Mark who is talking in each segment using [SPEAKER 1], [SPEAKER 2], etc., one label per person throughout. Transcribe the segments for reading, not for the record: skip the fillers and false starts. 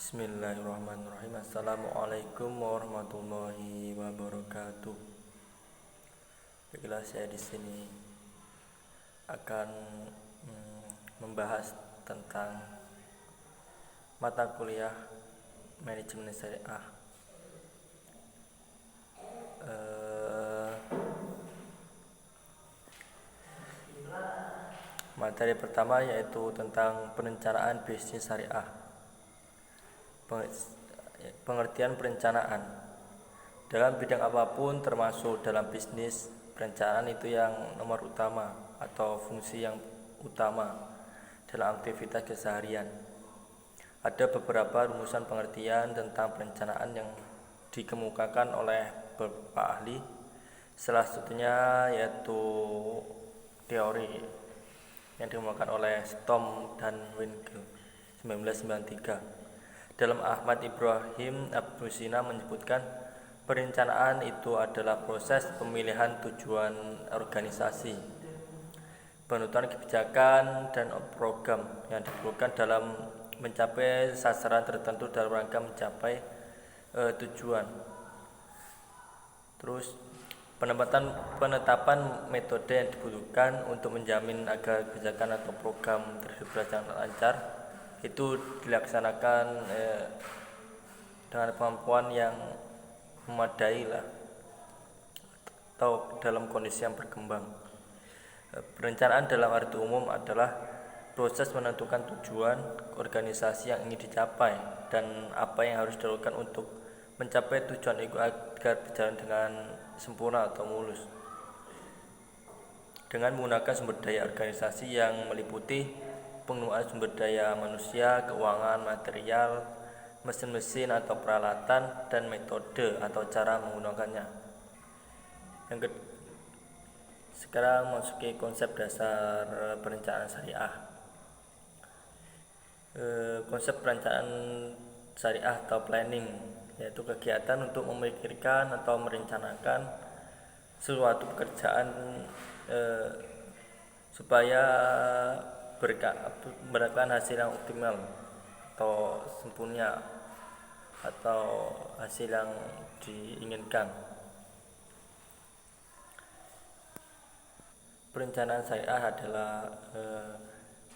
[SPEAKER 1] Bismillahirrahmanirrahim. Assalamualaikum warahmatullahi wabarakatuh. Baiklah, saya di sini akan membahas tentang mata kuliah manajemen syariah. Materi pertama yaitu tentang perencanaan bisnis syariah. Pengertian perencanaan dalam bidang apapun, termasuk dalam bisnis, perencanaan itu yang nomor utama atau fungsi yang utama dalam aktivitas keseharian. Ada beberapa rumusan pengertian tentang perencanaan yang dikemukakan oleh beberapa ahli. Salah satunya yaitu teori yang dikemukakan oleh Storm dan Winkel 1993. Dalam Ahmad Ibrahim Abu-Sina menyebutkan perencanaan itu adalah proses pemilihan tujuan organisasi, penutupan kebijakan dan program yang diperlukan dalam mencapai sasaran tertentu dalam rangka mencapai tujuan. Terus penetapan metode yang dibutuhkan untuk menjamin agar kebijakan atau program tersebut berjalan lancar itu dilaksanakan dengan kemampuan yang memadai atau dalam kondisi yang berkembang. Perencanaan dalam arti umum adalah proses menentukan tujuan organisasi yang ingin dicapai dan apa yang harus dilakukan untuk mencapai tujuan itu agar berjalan dengan sempurna atau mulus. Dengan menggunakan sumber daya organisasi yang meliputi penggunaan sumber daya manusia, keuangan, material, mesin-mesin atau peralatan, dan metode atau cara menggunakannya. Sekarang masuki konsep dasar perencanaan syariah. Konsep perencanaan syariah atau planning yaitu kegiatan untuk memikirkan atau merencanakan suatu pekerjaan supaya mendapatkan hasil yang optimal atau sempurna atau hasil yang diinginkan. Perencanaan syariah adalah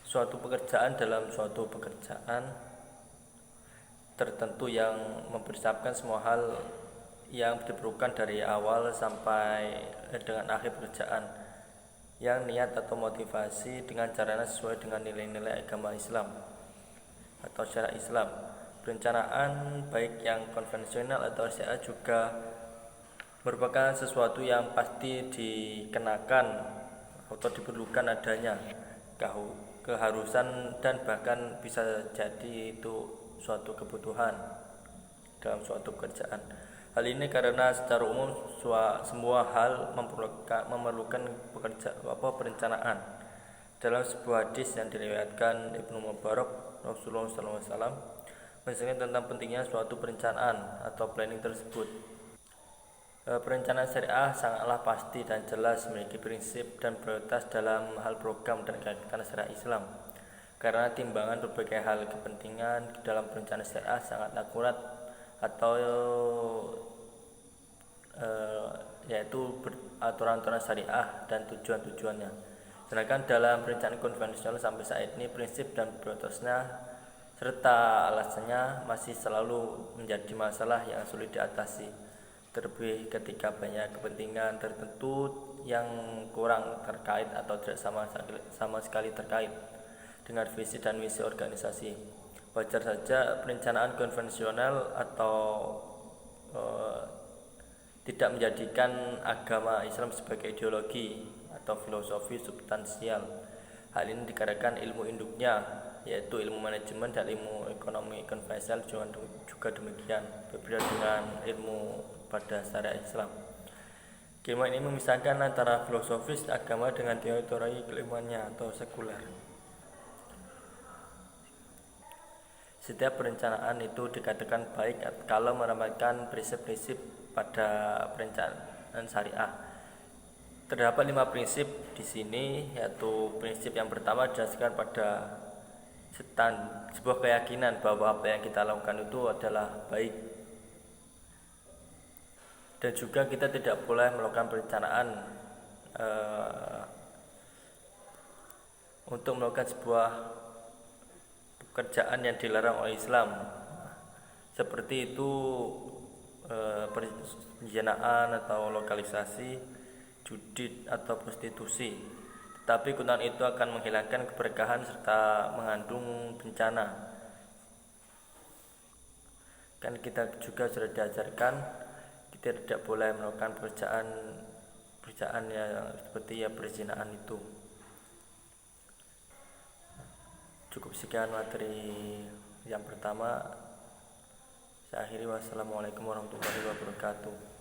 [SPEAKER 1] suatu pekerjaan dalam suatu pekerjaan tertentu yang mempersiapkan semua hal yang diperlukan dari awal sampai dengan akhir pekerjaan, yang niat atau motivasi dengan caranya sesuai dengan nilai-nilai agama Islam atau syariat Islam. Perencanaan baik yang konvensional atau syariat juga merupakan sesuatu yang pasti dikenakan atau diperlukan adanya, keharusan, dan bahkan bisa jadi itu suatu kebutuhan dalam suatu pekerjaan. Hal ini karena secara umum semua hal memerlukan perencanaan. Dalam sebuah hadis yang diriwayatkan Ibnu Mubarak, Rasulullah SAW menjelaskan tentang pentingnya suatu perencanaan atau planning tersebut. Perencanaan syariah sangatlah pasti dan jelas memiliki prinsip dan prioritas dalam hal program dan kegiatan syariah Islam. Karena timbangan berbagai hal kepentingan dalam perencanaan syariah sangat akurat atau yaitu aturan-aturan syariah dan tujuan-tujuannya. Sedangkan dalam perencanaan konvensional sampai saat ini prinsip dan prioritasnya serta alasannya masih selalu menjadi masalah yang sulit diatasi, terlebih ketika banyak kepentingan tertentu yang kurang terkait atau tidak sama sekali terkait dengan visi dan misi organisasi. Wajar saja perencanaan konvensional atau tidak menjadikan agama Islam sebagai ideologi atau filosofi substansial. Hal ini dikarenakan ilmu induknya yaitu ilmu manajemen dan ilmu ekonomi konvensional juga demikian, berbeda dengan ilmu pada syariat Islam. Ilmu ini memisahkan antara filosofis agama dengan teori keilmuannya atau sekuler. Setiap perencanaan itu dikatakan baik kalau menambahkan prinsip-prinsip pada perencanaan syariah. Terdapat 5 prinsip di sini, yaitu prinsip yang pertama didasarkan pada sebuah keyakinan bahwa apa yang kita lakukan itu adalah baik. Dan juga kita tidak boleh melakukan perencanaan untuk melakukan sebuah pekerjaan yang dilarang oleh Islam, seperti itu perzinahan atau lokalisasi, judi atau prostitusi. Tetapi ketentuan itu akan menghilangkan keberkahan serta mengandung bencana. Kan kita juga sudah diajarkan kita tidak boleh melakukan pekerjaan yang seperti ya perzinahan itu. Cukup sekian materi yang pertama. Saya akhiri, wassalamualaikum warahmatullahi wabarakatuh.